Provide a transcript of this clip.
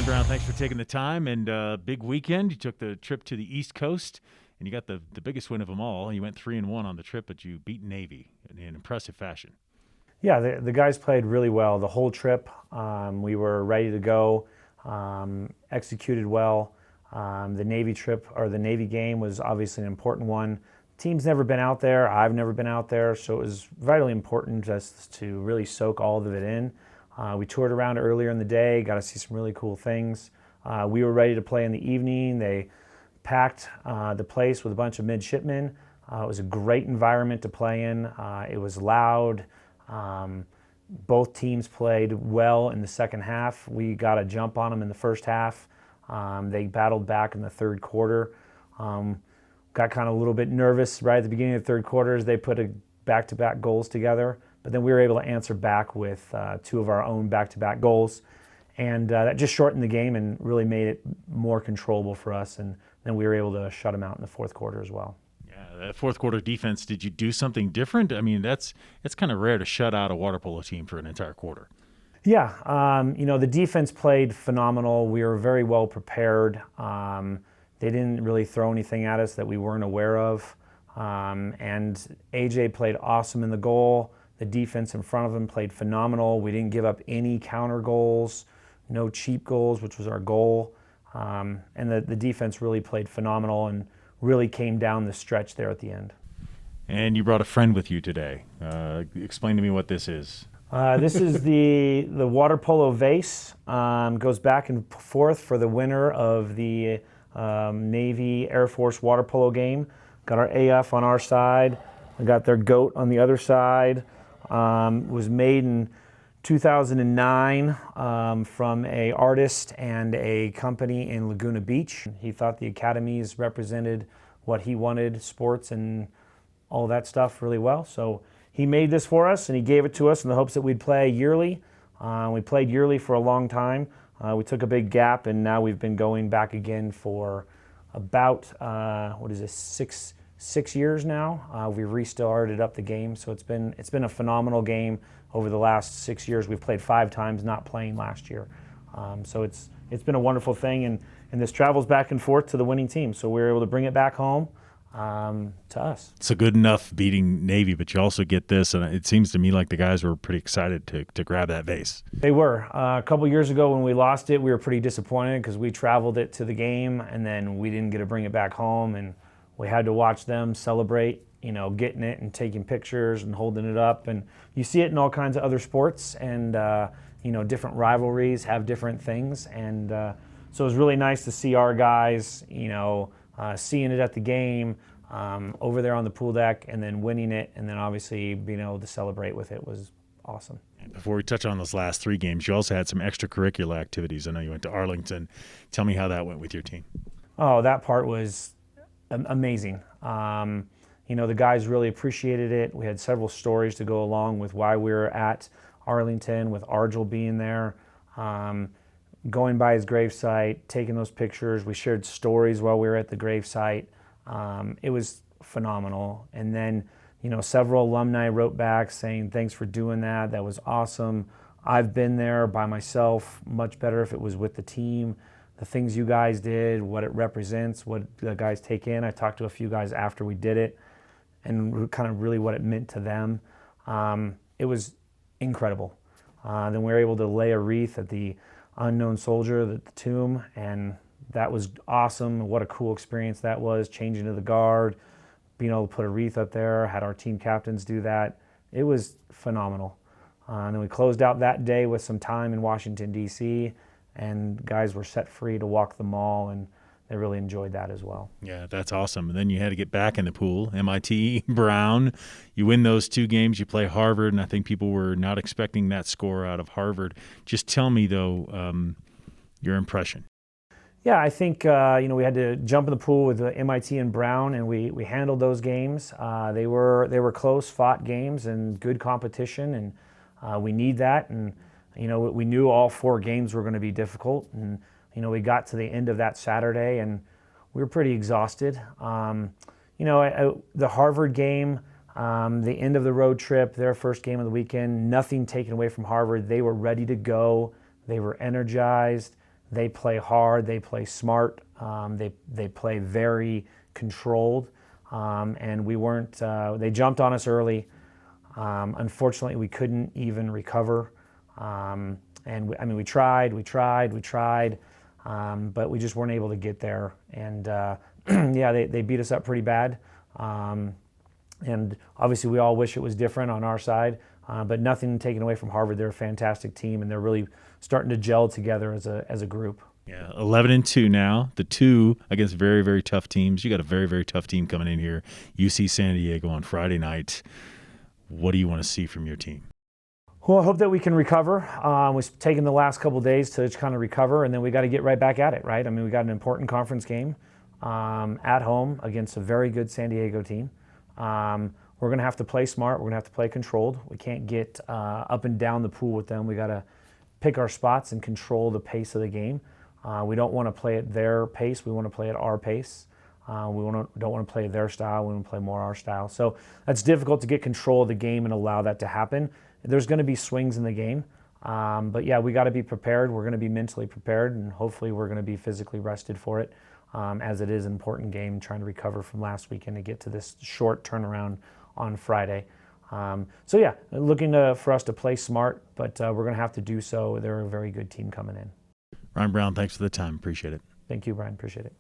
Ryan Brown, thanks for taking the time. And big weekend. You took the trip to the East Coast, and you got the biggest win of them all. You went 3-1 on the trip, but you beat Navy in impressive fashion. Yeah, the guys played really well the whole trip. We were ready to go, executed well. The Navy trip, or the Navy game, was obviously an important one. Team's never been out there. I've never been out there, so it was vitally important just to really soak all of it in. We toured around earlier in the day, got to see some really cool things. We were ready to play in the evening. They packed the place with a bunch of midshipmen. It was a great environment to play in. It was loud. Both teams played well in the second half. We got a jump on them in the first half. They battled back in the third quarter. Got kind of a little bit nervous right at the beginning of the third quarter as they put back-to-back goals together. But then we were able to answer back with two of our own back-to-back goals. And that just shortened the game and really made it more controllable for us. And then we were able to shut them out in the fourth quarter as well. Yeah, that fourth quarter defense, did you do something different? I mean, it's kind of rare to shut out a water polo team for an entire quarter. Yeah, the defense played phenomenal. We were very well prepared. They didn't really throw anything at us that we weren't aware of. And AJ played awesome in the goal. The defense in front of him played phenomenal. We didn't give up any counter goals, no cheap goals, which was our goal. And the defense really played phenomenal and really came down the stretch there at the end. And you brought a friend with you today. Explain to me what this is. This is the water polo vase. Goes back and forth for the winner of the Navy Air Force water polo game. Got our AF on our side. We got their GOAT on the other side. Was made in 2009 from a artist and a company in Laguna Beach. He thought the academies represented what he wanted, sports and all that stuff, really well. So he made this for us and he gave it to us in the hopes that we'd play yearly. We played yearly for a long time. We took a big gap and now we've been going back again for about, six years now. We've restarted up the game, so it's been a phenomenal game over the last 6 years. We've played 5 times, not playing last year. So it's been a wonderful thing, and this travels back and forth to the winning team. So we were able to bring it back home to us. It's a good enough beating Navy, but you also get this, and it seems to me like the guys were pretty excited to grab that vase. They were. A couple years ago when we lost it, we were pretty disappointed because we traveled it to the game, and then we didn't get to bring it back home, and we had to watch them celebrate, getting it and taking pictures and holding it up. And you see it in all kinds of other sports, and different rivalries have different things. And so it was really nice to see our guys, seeing it at the game, over there on the pool deck, and then winning it, and then obviously being able to celebrate with it was awesome. Before we touch on those last 3 games, you also had some extracurricular activities. I know you went to Arlington. Tell me how that went with your team. Oh, that part was amazing. The guys really appreciated it. We had several stories to go along with why we were at Arlington, with Argel being there, going by his gravesite, taking those pictures. We shared stories while we were at the gravesite. It was phenomenal. And then, several alumni wrote back saying, thanks for doing that. That was awesome. I've been there by myself, much better if it was with the team. The things you guys did, what it represents, what the guys take in. I talked to a few guys after we did it and kind of really what it meant to them. It was incredible. Then we were able to lay a wreath at the unknown soldier, the tomb, and that was awesome. What a cool experience that was, changing to the guard, being able to put a wreath up there, had our team captains do that. It was phenomenal. And then we closed out that day with some time in Washington, D.C., and guys were set free to walk the mall, and they really enjoyed that as well. Yeah, that's awesome. And then you had to get back in the pool. MIT, Brown, you win those 2 games. You play Harvard, and I think people were not expecting that score out of Harvard. Just tell me, though, your impression. Yeah, I think we had to jump in the pool with MIT and Brown, and we handled those games. They were close, fought games and good competition, and we need that. And we knew all 4 games were going to be difficult, and we got to the end of that Saturday, and we were pretty exhausted. The Harvard game, the end of the road trip, their first game of the weekend, nothing taken away from Harvard. They were ready to go. They were energized. They play hard. They play smart. They play very controlled. And we weren't. They jumped on us early. Unfortunately, we couldn't even recover. We tried, but we just weren't able to get there. And yeah, they beat us up pretty bad. And obviously, we all wish it was different on our side. But nothing taken away from Harvard. They're a fantastic team, and they're really starting to gel together as a group. Yeah, 11-2 now. The 2 against very, very tough teams. You got a very, very tough team coming in here. UC San Diego on Friday night. What do you want to see from your team? Well, I hope that we can recover. We've taken the last couple of days to kind of recover, and then we got to get right back at it, right? I mean, we got an important conference game at home against a very good San Diego team. We're going to have to play smart. We're going to have to play controlled. We can't get up and down the pool with them. We got to pick our spots and control the pace of the game. We don't want to play at their pace. We want to play at our pace. We don't want to play their style. We want to play more our style. So that's difficult to get control of the game and allow that to happen. There's going to be swings in the game. But yeah, we got to be prepared. We're going to be mentally prepared, and hopefully we're going to be physically rested for it, as it is an important game, trying to recover from last weekend to get to this short turnaround on Friday. So yeah, looking for us to play smart, but we're going to have to do so. They're a very good team coming in. Ryan Brown, thanks for the time. Appreciate it. Thank you, Brian. Appreciate it.